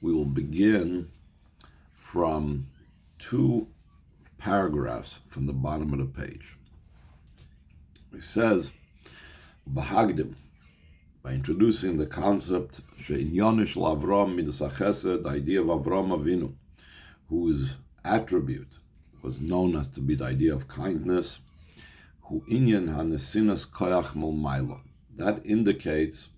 We will begin from 2 paragraphs from the bottom of the page. It says, Bahagdim, by introducing the concept, She'inyonish L'Avram Midas HaChesed, the idea of Avram Avinu, whose attribute was known as to be the idea of kindness, Hu Inyan HaNesinas Koyach Mulmayla. That indicates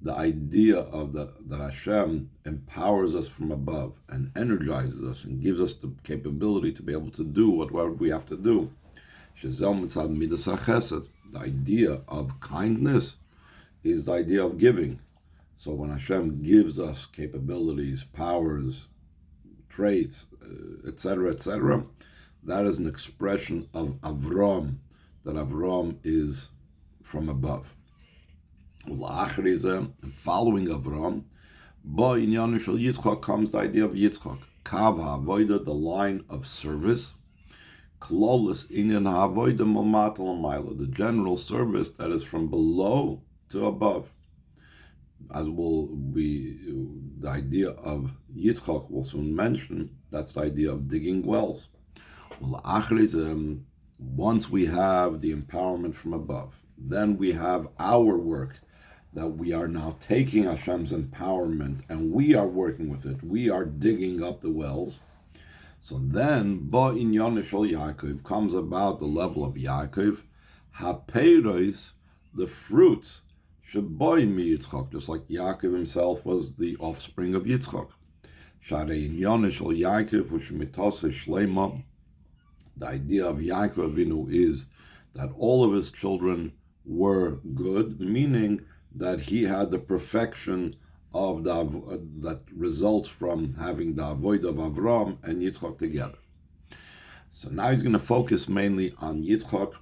the idea of that Hashem empowers us from above and energizes us and gives us the capability to be able to do whatever we have to do. The idea of kindness is the idea of giving. So when Hashem gives us capabilities, powers, traits, etc., that is an expression of Avram, that Avram is from above. And following Avram, comes the idea of Yitzchak. Kav ha'avoda, the line of service. Klolos inyan ha'avoda malmata l'mayla, the general service that is from below to above. As the idea of Yitzchak will soon mention, that's the idea of digging wells. Once we have the empowerment from above, then we have our work, that we are now taking Hashem's empowerment and we are working with it. We are digging up the wells. So then, Ba Inyan Shel Yaakov comes about the level of Yaakov, Hapeiros, the fruits, Sheboy mi Yitzchak, just like Yaakov himself was the offspring of Yitzchak. Sharei Inyan Shel Yaakov Ushmitase Shlema. The idea of Yaakov Avinu is that all of his children were good, meaning that he had the perfection of that results from having the avoid of Avram and Yitzchak together. So now he's going to focus mainly on Yitzchak,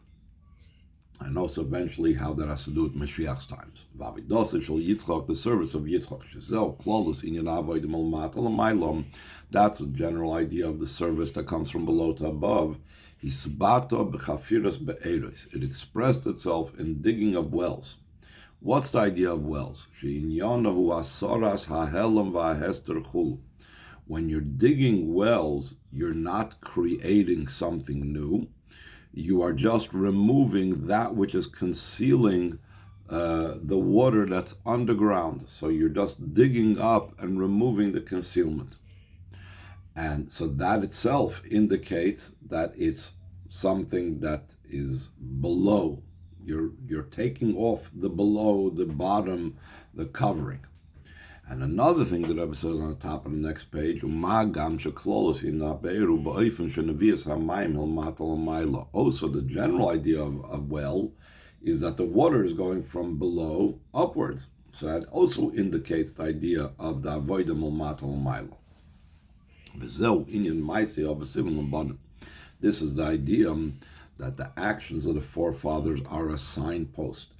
and also eventually how that has to do with Moshiach's times. Yitzchak, the service of Yitzchak, that's a general idea of the service that comes from below to above. It expressed itself in digging of wells. What's the idea of wells? When you're digging wells, you're not creating something new. You are just removing that which is concealing the water that's underground. So you're just digging up and removing the concealment. And so that itself indicates that it's something that is below. You're taking off the below, the bottom, the covering. And another thing that Rebbe says on the top of the next page, also the general idea of well is that the water is going from below upwards. So that also indicates the idea of the avodah malmata l'mayla. This is the idea that the actions of the forefathers are a signpost,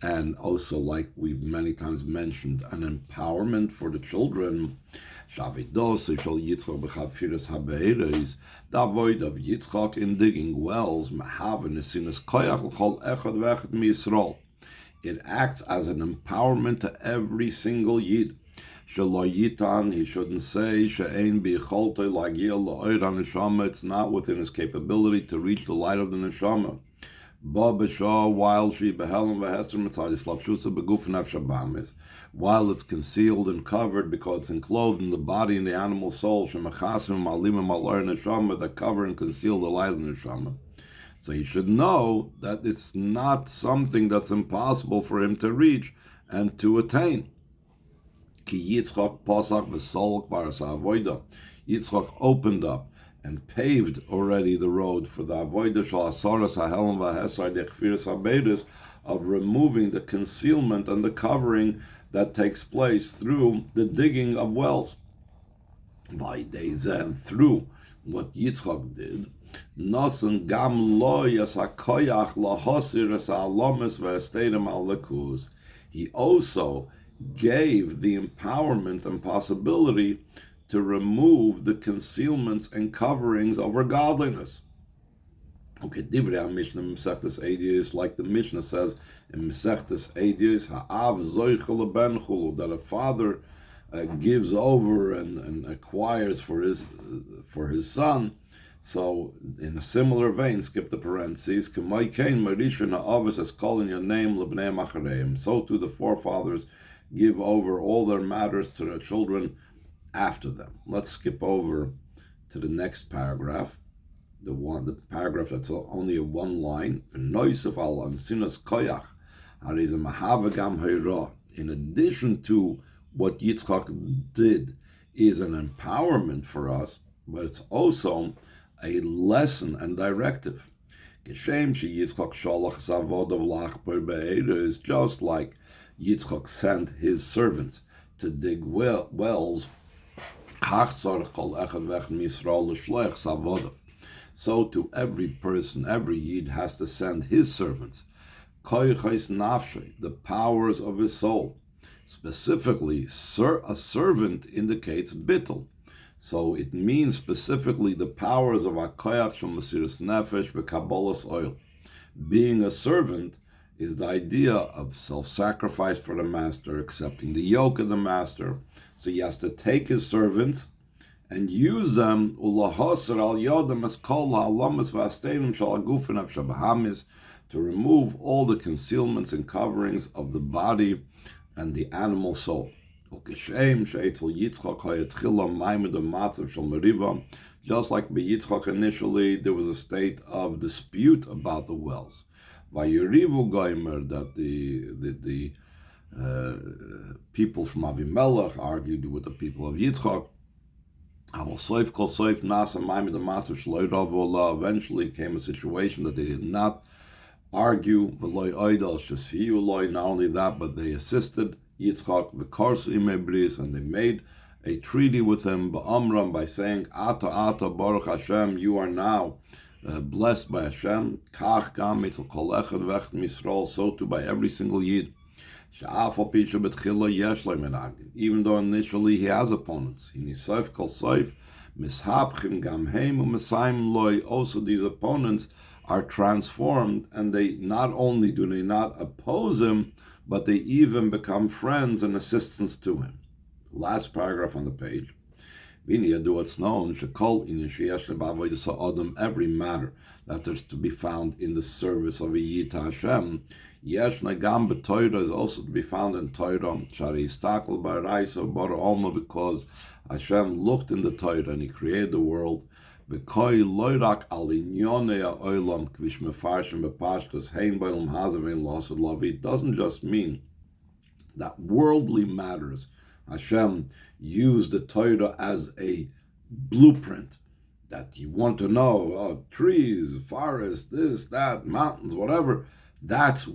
and also, like we've many times mentioned, an empowerment for the children. The avoid of Yitzchak in digging wells, it acts as an empowerment to every single Yid. He shouldn't say, it's not within his capability to reach the light of the neshama. While it's concealed and covered because it's enclosed in the body and the animal soul, that cover and conceal the light of the neshama. So he should know that it's not something that's impossible for him to reach and to attain. Yitzchak opened up and paved already the road for the avodah shel asaras hahelem v'hesar dechfiras habeidus, of removing the concealment and the covering that takes place through the digging of wells. And through what Yitzchak did, Nosen gam lo yas hakoyach lahosir es ha'alomis v'estedem al-lekus. He also gave the empowerment and possibility to remove the concealments and coverings over godliness. Okay, Divrei HaMishnah Mesechtes Eidiyos, like the Mishnah says in Mesechtes Eidiyos, Ha'av zoichel ben chulu, that a father gives over and acquires for his son. So in a similar vein, skip the parentheses. So too the forefathers give over all their matters to their children after them. Let's skip over to the next paragraph. The paragraph that's only a one line. In addition to what Yitzchak did is an empowerment for us, but it's also a lesson and directive. Is just like Yitzchak sent his servants to dig wells. So to every person, every Yid has to send his servants, the powers of his soul. Specifically, a servant indicates bittul. So it means specifically the powers of Hakoyach Shel Mesiras Nefesh v'Kabbalas Oil. Being a servant is the idea of self-sacrifice for the master, accepting the yoke of the master. So he has to take his servants and use them to remove all the concealments and coverings of the body and the animal soul. Just like by Yitzchak initially, there was a state of dispute about the wells. That the people from Avimelech argued with the people of Yitzchak. Eventually came a situation that they did not argue. Not only that, but they assisted Yitzchak and they made a treaty with him by saying, Ata Baruch Hashem, you are now blessed by Hashem. So too by every single Yid. Even though initially he has opponents. Also these opponents are transformed, and they not only do they not oppose him, but they even become friends and assistants to him. Last paragraph on the page. It's known, every matter that is to be found in the service of a Yid to Hashem, is also to be found in Torah, because Hashem looked in the Torah and He created the world. It doesn't just mean that worldly matters. Hashem used the Torah as a blueprint that you want to know, trees, forests, this, that, mountains, whatever. That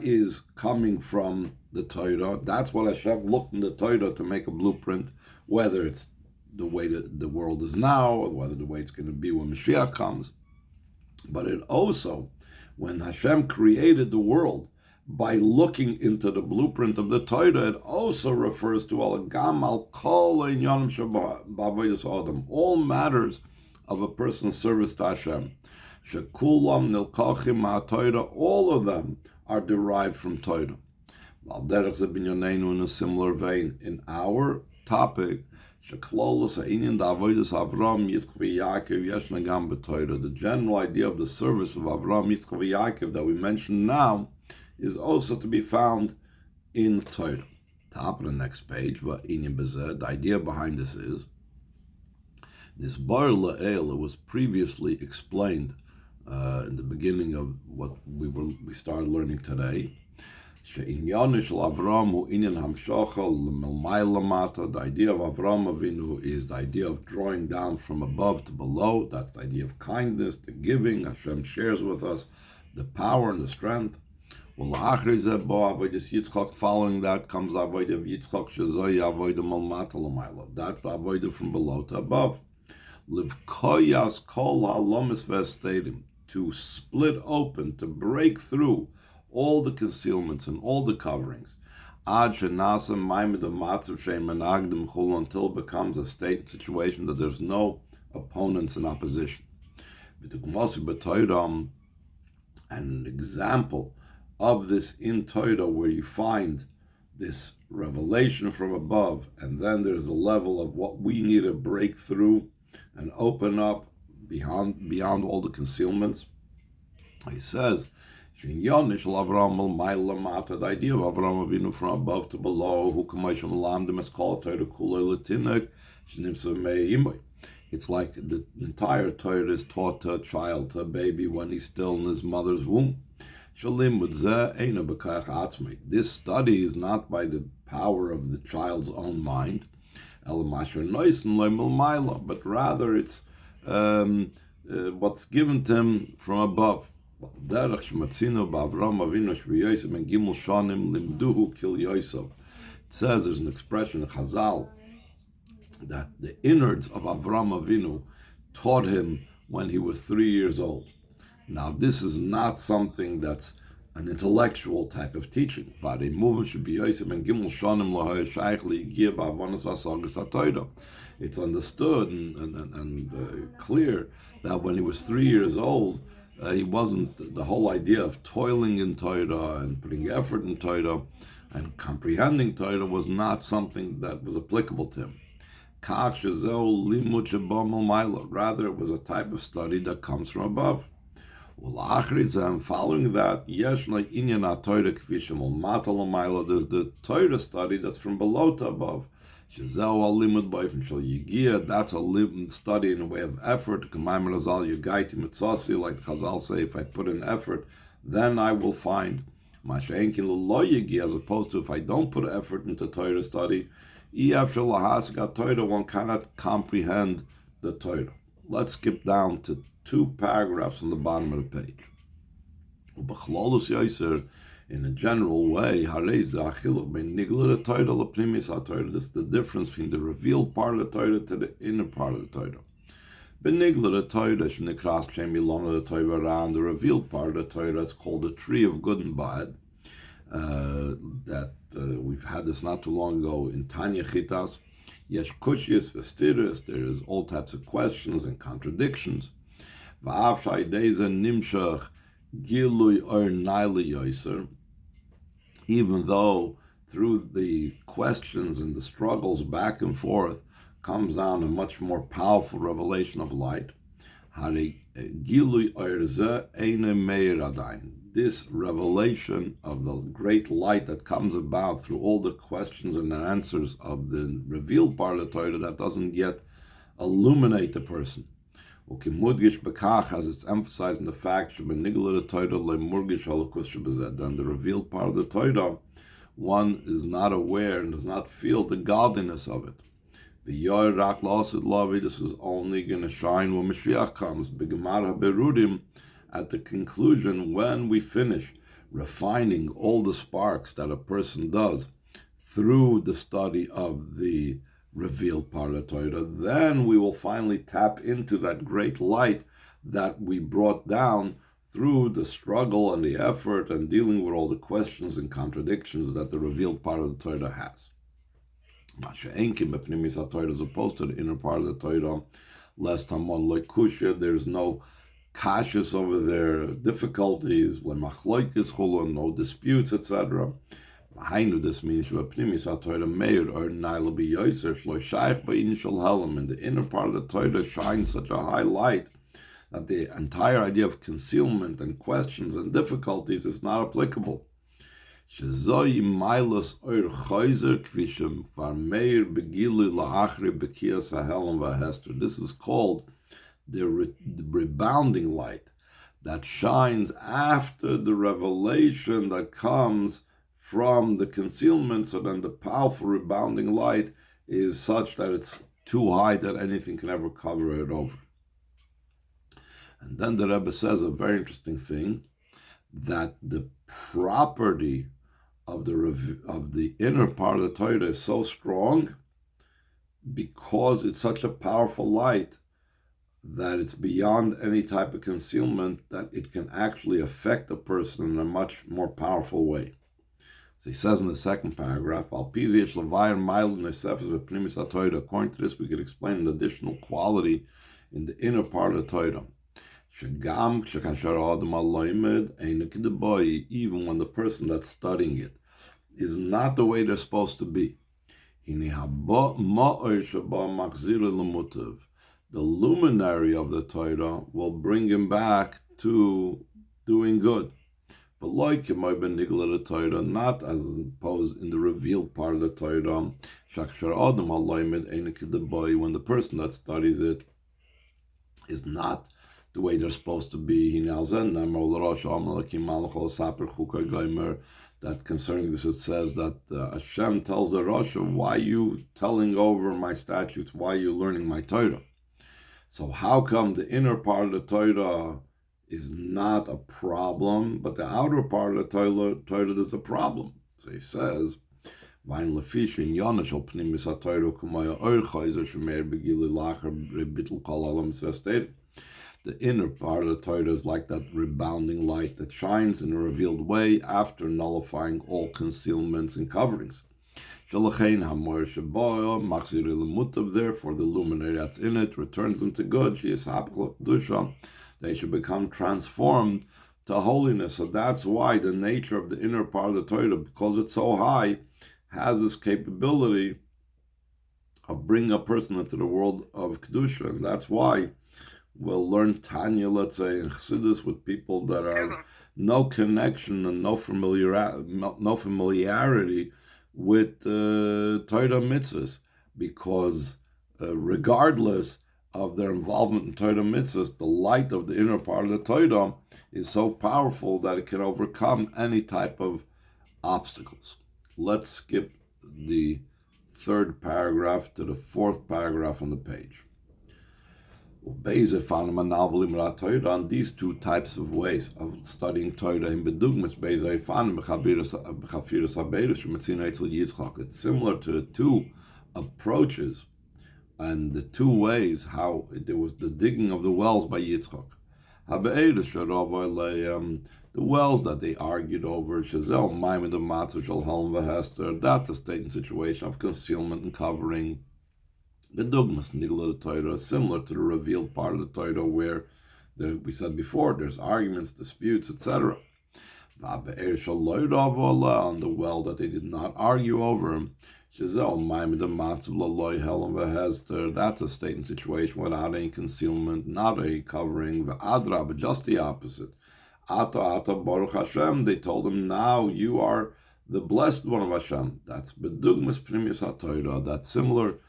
is coming from the Torah. That's what Hashem looked in the Torah to make a blueprint, whether it's the way that the world is now, or whether the way it's going to be when Moshiach comes. But it also, when Hashem created the world, by looking into the blueprint of the Torah, it also refers to all matters of a person's service to Hashem. All of them are derived from Torah. In a similar vein, in our topic, the general idea of the service of Avram, Yitzchak, and Yaakov that we mentioned now is also to be found in Torah. Top of the next page, the idea behind this is this bar la'el was previously explained in the beginning of what we started learning today. The idea of Avraham Avinu is the idea of drawing down from above to below. That's the idea of kindness, the giving. Hashem shares with us the power and the strength. Following that comes the avodah of Yitzchak, that's the avodah from below to above. To split open, to break through all the concealments and all the coverings, until it becomes a state situation that there's no opponents in opposition. An example of this in Torah, where you find this revelation from above, and then there's a level of what we need to break through and open up beyond all the concealments. He says, the idea of Avraham Avinu from above to below, it's like the entire Torah is taught to a child, to a baby, when he's still in his mother's womb. This study is not by the power of the child's own mind, but rather it's what's given to him from above. It says, there's an expression in Chazal that the innards of Avraham Avinu taught him when he was 3 years old. Now, this is not something that's an intellectual type of teaching. It's understood and clear that when he was 3 years old, he wasn't, the whole idea of toiling in Torah and putting effort in Torah and comprehending Torah was not something that was applicable to him. Rather, it was a type of study that comes from above. Following that, there's the Torah study that's from below to above. That's a study in a way of effort. Like Chazal say, if I put in effort, then I will find. As opposed to if I don't put effort into Torah study, one cannot comprehend the Torah. Let's skip down to 2 paragraphs on the bottom of the page. In a general way, this is the difference between the revealed part of the Torah to the inner part of the Torah. The revealed part of the Torah is called the tree of good and bad. We've had this not too long ago in Tanya Chitas. Yesh kushis vestiris, there is all types of questions and contradictions. Even though through the questions and the struggles back and forth comes down a much more powerful revelation of light. This revelation of the great light that comes about through all the questions and answers of the revealed part of the Torah, that doesn't yet illuminate the person. As it's emphasized in the fact that then the revealed part of the Torah, one is not aware and does not feel the godliness of it. This is only going to shine when Moshiach comes. At the conclusion, when we finish refining all the sparks that a person does through the study of the revealed part of the Torah, then we will finally tap into that great light that we brought down through the struggle and the effort and dealing with all the questions and contradictions that the revealed part of the Torah has. As opposed to the inner part of the Torah, lest Hamon loikushya, there's no kashas over there, difficulties, no disputes, etc. This means in the inner part of the Torah shines such a high light that the entire idea of concealment and questions and difficulties is not applicable. This is called the rebounding light that shines after the revelation that comes from the concealment, so then the powerful rebounding light is such that it's too high that anything can ever cover it over. And then the Rebbe says a very interesting thing, that the property of the inner part of the Torah is so strong because it's such a powerful light that it's beyond any type of concealment, that it can actually affect a person in a much more powerful way. So he says in the second paragraph, according to this, we could explain an additional quality in the inner part of the Torah. Even when the person that's studying it is not the way they're supposed to be. The luminary of the Torah will bring him back to doing good. But like it might be nigla the Torah, not as opposed in the revealed part of the Torah. When the person that studies it is not the way they're supposed to be. That concerning this, it says that Hashem tells the Rasha, why are you telling over my statutes? Why are you learning my Torah? So how come the inner part of the Torah is not a problem, but the outer part of the Torah is a problem? So he says, the inner part of the Torah is like that rebounding light that shines in a revealed way after nullifying all concealments and coverings. Therefore, the luminary that's in it returns them to good. They should become transformed to holiness. So that's why the nature of the inner part of the Torah, because it's so high, has this capability of bringing a person into the world of Kedusha. And that's why we'll learn Tanya, let's say, in Chassidus with people that are no connection and no familiarity with Torah mitzvahs, because regardless of their involvement in Torah mitzvahs, the light of the inner part of the Torah is so powerful that it can overcome any type of obstacles. Let's skip the third paragraph to the fourth paragraph on the page. On these two types of ways of studying Torah in bedugmas, it's similar to the two approaches and the two ways how there was the digging of the wells by Yitzchak. The wells that they argued over, that's a state and situation of concealment and covering. The dogmas in the Torah is similar to the revealed part of the Torah where we said before there's arguments, disputes, etc. On the well that they did not argue over, that's a state and situation without any concealment, not any covering, but just the opposite. Baruch Hashem, they told him, now you are the blessed one of Hashem. That's bedugmas primius HaTorah. That's similar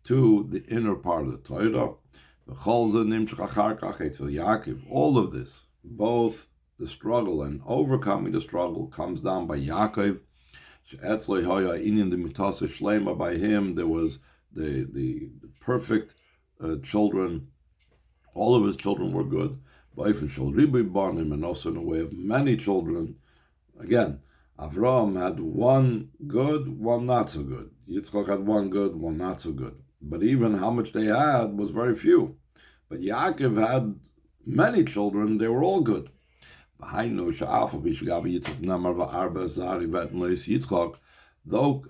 to the inner part of the Torah. All of this, both the struggle and overcoming the struggle, comes down by Yaakov. By him, there was the perfect children. All of his children were good. And also in a way of many children. Again, Avraham had one good, one not so good. Yitzchak had one good, one not so good. But even how much they had was very few. But Yaakov had many children, they were all good. Though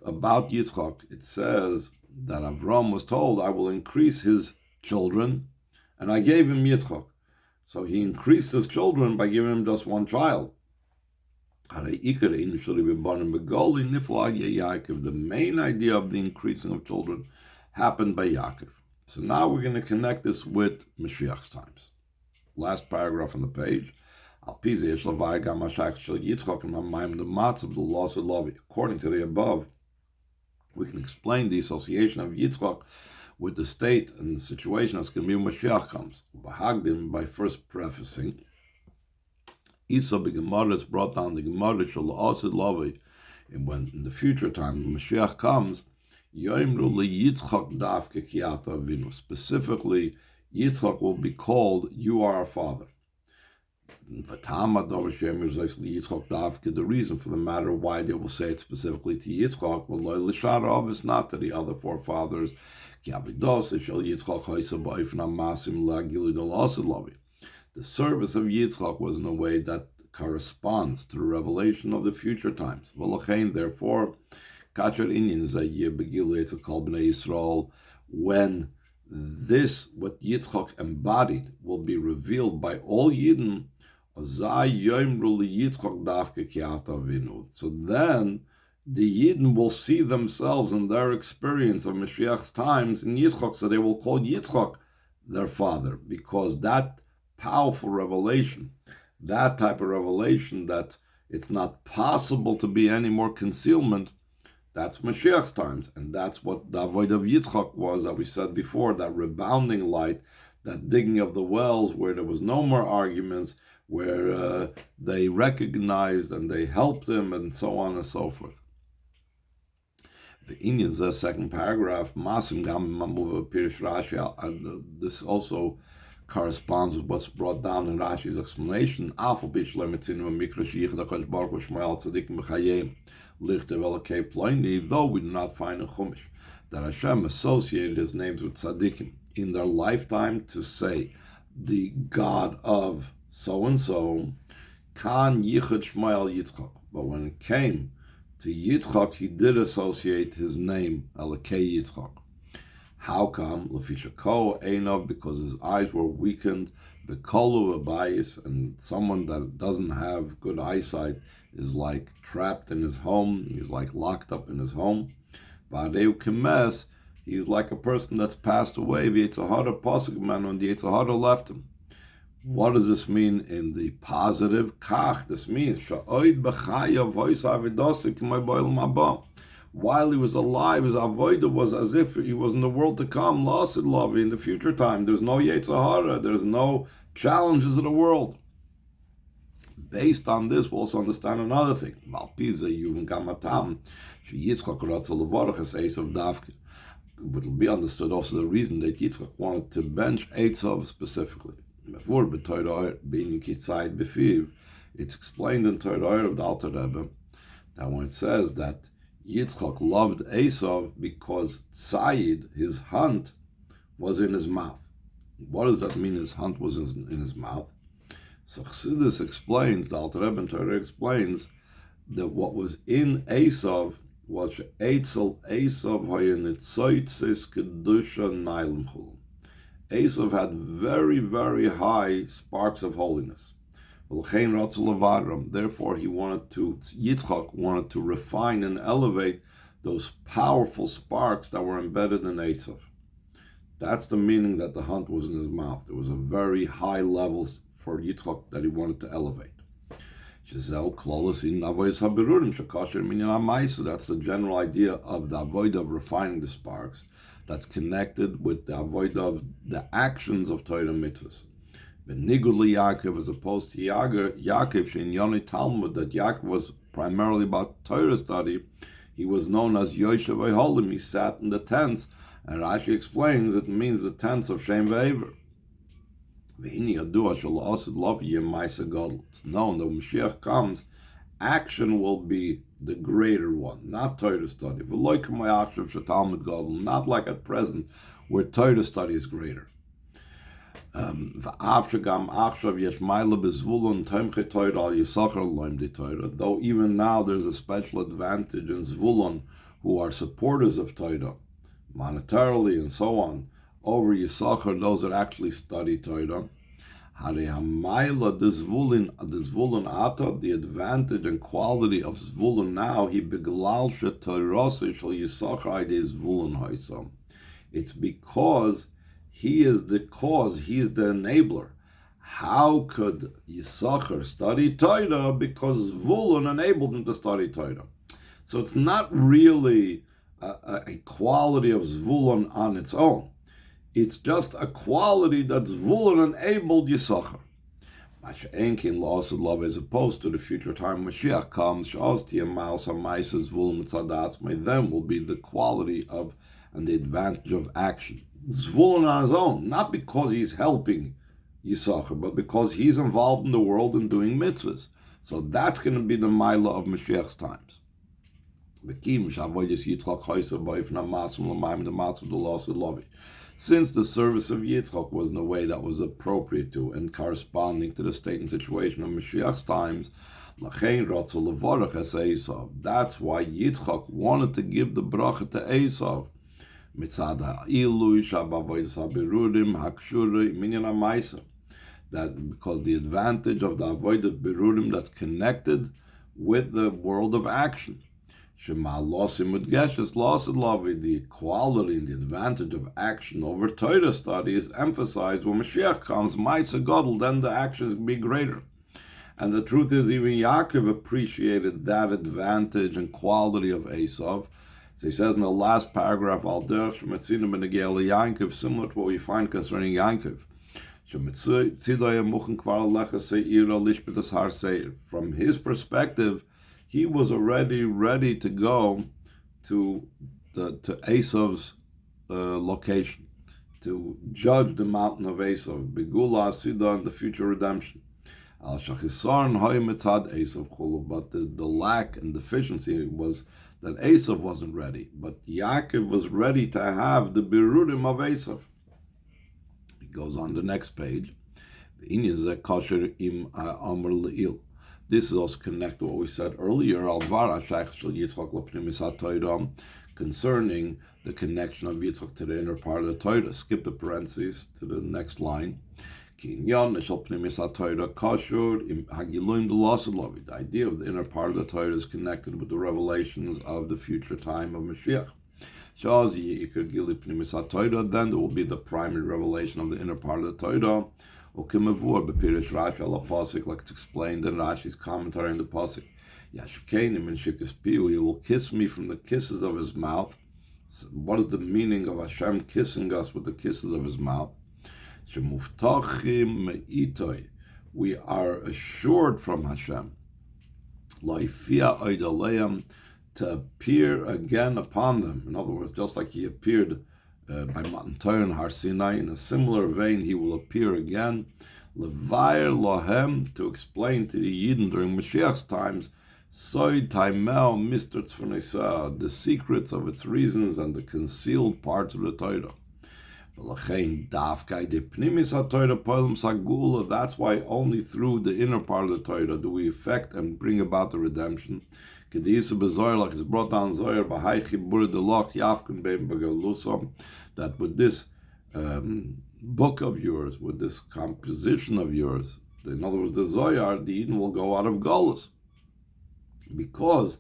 about Yitzchak, it says that Avram was told, I will increase his children, and I gave him Yitzchak. So he increased his children by giving him just one child. The main idea of the increasing of children happened by Yaakov. So now we're going to connect this with Moshiach's times. Last paragraph on the page. According to the above, we can explain the association of Yitzchak with the state and the situation as when Moshiach comes. By first prefacing, Isa b'Gemara is brought down the Gemara shall asid lavi, and when in the future time when Moshiach comes, Yoimru Yitzchak davke kiyata avinu. Specifically, Yitzchak will be called, "You are our father." The reason for the matter why they will say it specifically to Yitzchak, is not to the other forefathers. The service of Yitzchak was in a way that corresponds to the revelation of the future times. Therefore, when this, what Yitzchak embodied, will be revealed by all Yidden, so then the Yidden will see themselves in their experience of Mashiach's times in Yitzchak, so they will call Yitzchak their father, because that powerful revelation, that type of revelation that it's not possible to be any more concealment, that's Mashiach's times. And that's what the avoid of Yitzchak was, that we said before, that rebounding light, that digging of the wells where there was no more arguments, where they recognized and they helped him, and so on and so forth. The Indians, the second paragraph, Masim Gam Mamuva Pirish Rashi, and this also corresponds with what's brought down in Rashi's explanation. Afal Bishlam Etzinu Mikra Shich Dakash Baruch Shmuel Tzadikim B'Chayim Lichte Velakei Ploini, though we do not find in Chumash that Hashem associated his names with Tzadikim in their lifetime to say the God of so and so, Kan Yichud Shmuel Yitzchak. But when it came to Yitzchak, he did associate his name, Elokei Yitzchak. How come? Lefishako Einov, because his eyes were weakened, the kolu abayis, and someone that doesn't have good eyesight is like trapped in his home, he's like locked up in his home. V'adeu kemes, he's like a person that's passed away. V'yitzahara pasuk man, when the Yitzahara left him. What does this mean in the positive? Kach, this means sha'oid b'chayav hois avidosik my boil mabah. While he was alive, his avodah was as if he was in the world to come, lost in love in the future time. There's no Yetzirah, there's no challenges of the world. Based on this, we'll also understand another thing. It will be understood also the reason that Yitzchak wanted to bench Eitzav specifically. It's explained in Torah of the Alter Rebbe that when it says that Yitzchak loved Esav because Tzayid, his hunt, was in his mouth. What does that mean, his hunt was in his mouth? So Chassidus explains, the Alter Rebbe in Torah explains, that what was in Esav was Eitzel Esav Hayanitzoitzis Kedusha Nailim Chul. Esav had very, very high sparks of holiness. Therefore, Yitzchak wanted to refine and elevate those powerful sparks that were embedded in Esav. That's the meaning that the hunt was in his mouth. There was a very high level for Yitzchak that he wanted to elevate. That's the general idea of the avoid of refining the sparks. That's connected with the avoid of the actions of Torah mitzvahs. Benigul Yaakov, as opposed to Yaakov, in Yoni Talmud, that Yaakov was primarily about Torah study. He was known as Yoshev Eholim. He sat in the tents, and Rashi explains it means the tents of Shem Ve'ever. It's known that when Moshiach comes, action will be the greater one, not Torah study. Not like at present, where Torah study is greater. Though even now there's a special advantage in Zvulun, who are supporters of Torah, monetarily and so on, over Yisachar, those that actually study Torah. The advantage and quality of Zvulun now, it's because he is the cause, he is the enabler. How could Yisachar study Torah? Because Zvulun enabled him to study Torah. So it's not really a quality of Zvulun on its own. It's just a quality that Zvulun enabled Yisachar. Masha'enkin loss of love, as opposed to the future time Moshiach comes, then will be the quality of and the advantage of action. Zvulun on his own, not because he's helping Yisachar, but because he's involved in the world and doing mitzvahs. So that's going to be the Maila of Mashiach's times. Since the service of Yitzchak was in a way that was appropriate to and corresponding to the state and situation of Mashiach's times, that's why Yitzchak wanted to give the bracha to Esav. That because the advantage of the avoid of berudim that's connected with the world of action. Shema losim udgeshes losid lavi, the quality and the advantage of action over Torah study is emphasized when Mashiach comes. Ma'aseh Gadol, then the actions can be greater. And the truth is, even Yaakov appreciated that advantage and quality of Esav. So he says in the last paragraph, Al derech shemetzinu b'negei Yaakov, similar to what we find concerning Yaakov. From his perspective, he was already ready to go to Esav's location, to judge the mountain of Esav, Geulah, Sida, and the future redemption. But the lack and deficiency was that Esav wasn't ready, but Yaakov was ready to have the birurim of Esav. He goes on the next page. This is also connected to what we said earlier, concerning the connection of Yitzchak to the inner part of the Torah. Skip the parentheses to the next line. The idea of the inner part of the Torah is connected with the revelations of the future time of Moshiach. Then there will be the primary revelation of the inner part of the Torah. Like it's explained in Rashi's commentary on the pasuk. He will kiss me from the kisses of his mouth. So what is the meaning of Hashem kissing us with the kisses of his mouth? We are assured from Hashem to appear again upon them. In other words, just like he appeared by Matan Torah and Har Sinai, in a similar vein, he will appear again. Levayer lohem, to explain to the Yidden during Mashiach's times, Soid Taimel Mister Tzvonesa, the secrets of its reasons and the concealed parts of the Torah. That's why only through the inner part of the Torah do we effect and bring about the redemption. Like it's brought down that with this book of yours, with this composition of yours, in other words, the Zohar, the Eden will go out of Golus. Because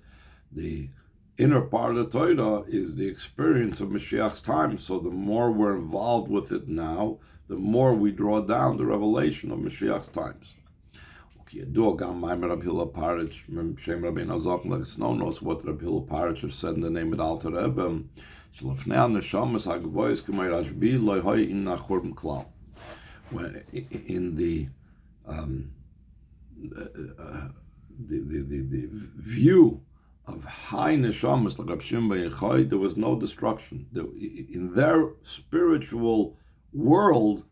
the inner part of the Torah is the experience of Mashiach's time. So the more we're involved with it now, the more we draw down the revelation of Mashiach's times. It's known what Rabbi Hillel Parich has said in the name of the Alter Rebbe. In the view of high neshamas like Rab Shimon ben Yochai, there was no destruction. In their spiritual world,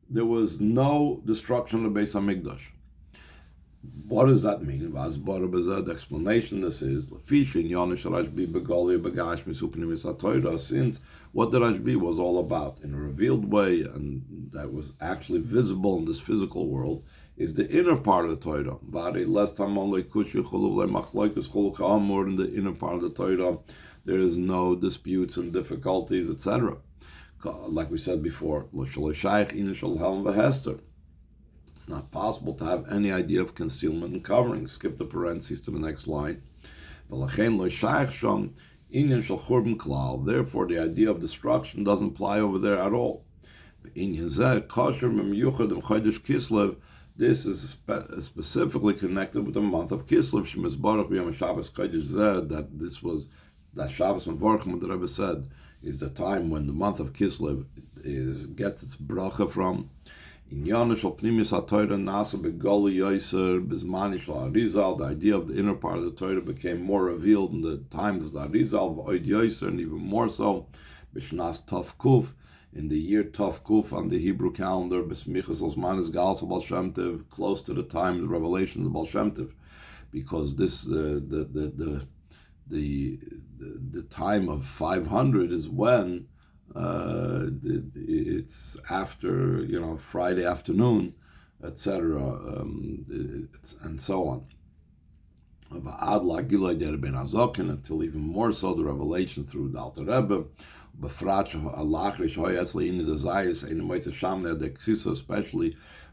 there was no destruction of the Beis Hamikdash. What does that mean? The explanation this is, since what the Rashbi was all about in a revealed way, and that was actually visible in this physical world, is the inner part of the Torah. In the inner part of the Torah, there is no disputes and difficulties, etc. Like we said before, it's not possible to have any idea of concealment and covering. Skip the parentheses to the next line. Therefore, the idea of destruction doesn't apply over there at all. This is specifically connected with the month of Kislev. That Shabbos Mevorchim, the Rebbe said, is the time when the month of Kislev gets its bracha from. The idea of the inner part of the Torah became more revealed in the times of the Arizal, and even more so, B'shnas Tov Kuf, in the year Tov Kuf on the Hebrew calendar, B'smichas Osmanis Gal Baal Shem Tov, close to the time of the revelation of the Baal Shem Tov, because this the time of 500 is when it's after Friday afternoon, etc., and so on. Until even more so the revelation through the Alter Rebbe, especially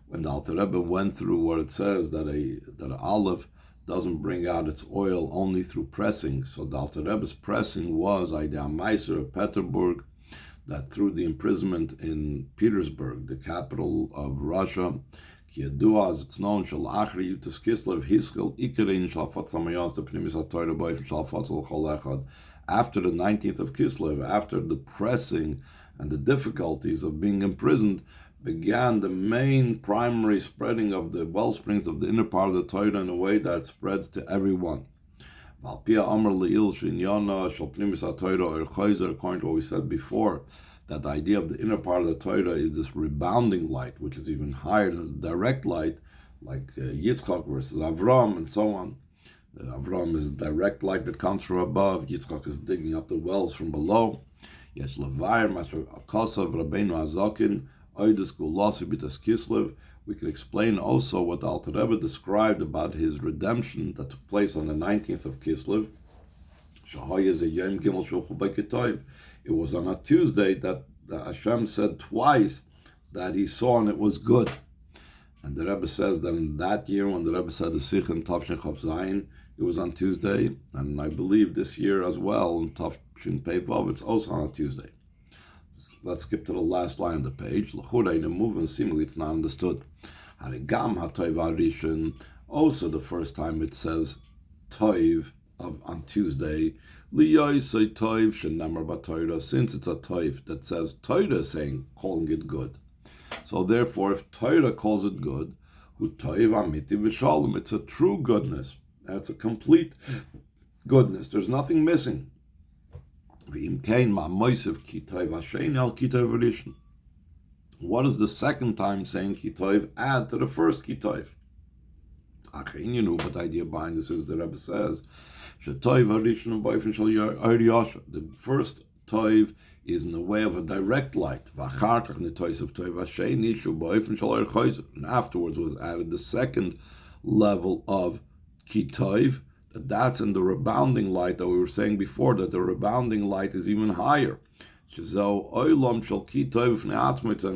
when the Alter Rebbe went through what it says that an olive doesn't bring out its oil only through pressing. So the Alter Rebbe's pressing was Aida Meiser of Peterburg, that through the imprisonment in Petersburg, the capital of Russia, as it's known, after the 19th of Kislev, after the pressing and the difficulties of being imprisoned, began the main primary spreading of the wellsprings of the inner part of the Torah in a way that spreads to everyone. According to what we said before, that the idea of the inner part of the Torah is this rebounding light, which is even higher than the direct light, like Yitzchak versus Avram and so on. Avram is a direct light that comes from above. Yitzchak is digging up the wells from below. Yes, Levair, Masher Akasav, Rabbeinu Azakin, Oidus Geulah Bitas Kislev. We can explain also what the Alter Rebbe described about his redemption that took place on the 19th of Kislev. It was on a Tuesday that Hashem said twice that he saw and it was good. And the Rebbe says that in that year, when the Rebbe said the Sikh in Tavshin Chav Zayin, it was on Tuesday. And I believe this year as well, in Tavshin Pei Vav, it's also on a Tuesday. Let's skip to the last line of the page. Seemingly it's not understood. Also the first time it says Toiv on Tuesday, since it's a Toiv that says Torah saying, calling it good. So therefore, if Torah calls it good, it's a true goodness. That's a complete goodness. There's nothing missing. What does the second time saying Kitov add to the first Kitov? But the idea behind this is the Rebbe says, the first Toiv is in the way of a direct light. And afterwards was added the second level of Kitov, that's in the rebounding light that we were saying before, that the rebounding light is even higher. It's an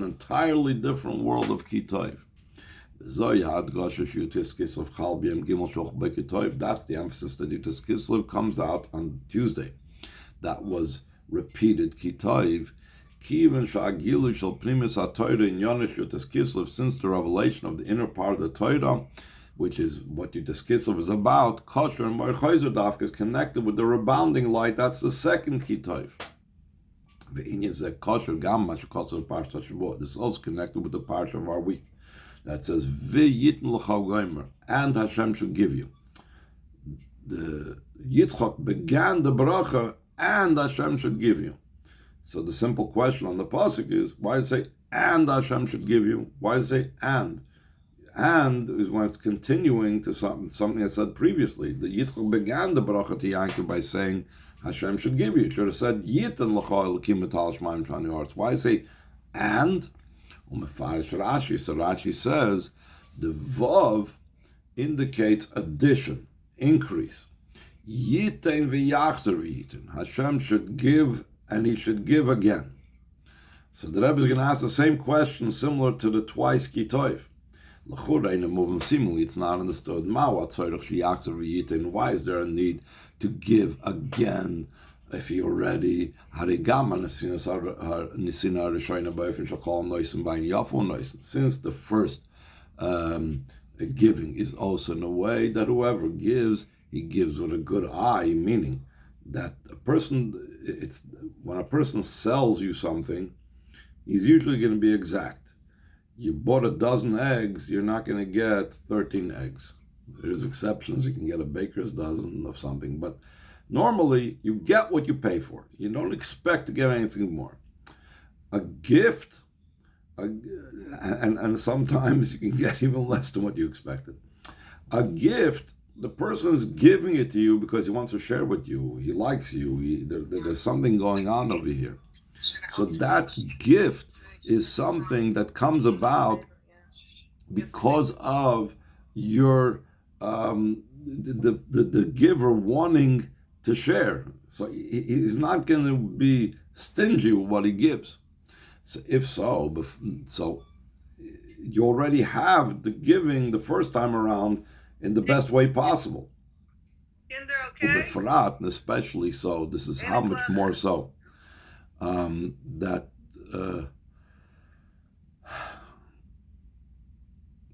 entirely different world of Kitov. That's the emphasis that Yutis Kislev comes out on Tuesday. That was repeated Kitov. Since the revelation of the inner part of the Torah, which is what Yutis Kislev is about, kosher and Bar Chayzer is connected with the rebounding light. That's the second Kitov. This is also connected with the parsha of our week that says, and Hashem should give you. The Yitzchak began the bracha, and Hashem should give you. So the simple question on the pasuk is, why does it say, and Hashem should give you? Why does it say, and? And is when it's continuing to something I said previously. The Yitzchak began the bracha to Yankov by saying, Hashem should give you. It should have said, Yitan l'cha elikim etal shmaim shani arts. Why say, and? Umefarish Rashi. So Rashi says, the vav indicates addition, increase. Yitain v'yachzer v'yitain. Hashem should give, and he should give again. So the Rebbe is going to ask the same question, similar to the twice Kitov. Seemingly, it's not understood. Why is there a need to give again if he already had a gamma? Since the first giving is also in a way that whoever gives, he gives with a good eye, meaning that a person, when a person sells you something, he's usually going to be exact. You bought a dozen eggs, you're not going to get 13 eggs. There's exceptions. You can get a baker's dozen of something, but normally you get what you pay for. You don't expect to get anything more. A gift, and sometimes you can get even less than what you expected. A gift, the person is giving it to you because he wants to share with you. He likes you. There's something going on over here. So that gift is something that comes about because of your the giver wanting to share. So he's not going to be stingy with what he gives. So if so you already have the giving the first time around in the best way possible. Kinder, okay? Befrat, and especially so, this is how much more so, that,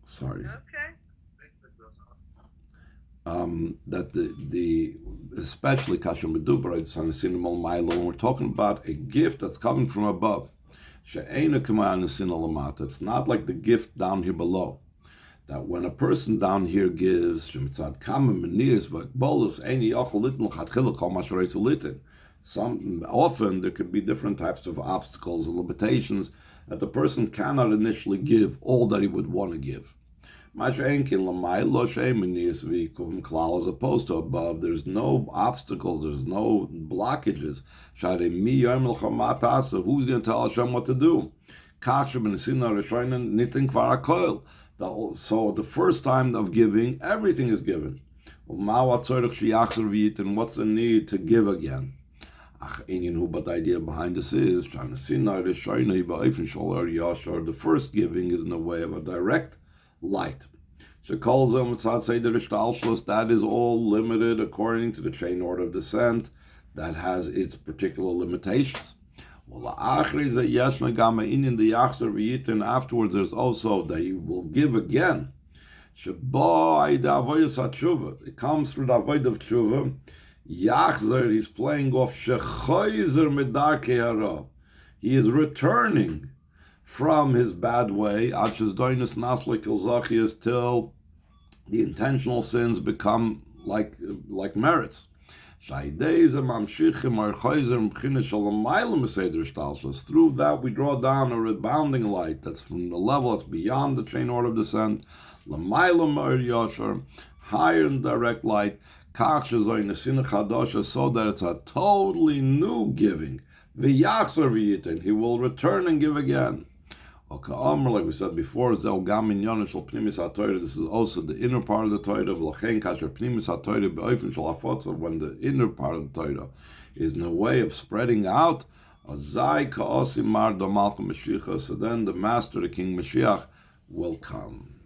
sorry. Okay. That the especially Kasher Medubar when we're talking about a gift that's coming from above. It's not like the gift down here below. That when a person down here gives, often there could be different types of obstacles and limitations that the person cannot initially give all that he would want to give. As opposed to above, there's no obstacles, there's no blockages. Who's going to tell Hashem what to do? So the first time of giving, everything is given. And what's the need to give again? But the idea behind this is the first giving is in the way of a direct light. That is all limited according to the chain order of descent that has its particular limitations. And afterwards there's also that you will give again. It comes through the avoid of tshuva. Yachzer, he's playing off shechoizer medarkei hara. He is returning from his bad way, till the intentional sins become like merits. Through that we draw down a rebounding light that's from the level that's beyond the chain order of descent, higher in direct light, so that it's a totally new giving. And he will return and give again. Like we said before, this is also the inner part of the Torah. When the inner part of the Torah is in a way of spreading out, so then the master, the King Moshiach, will come.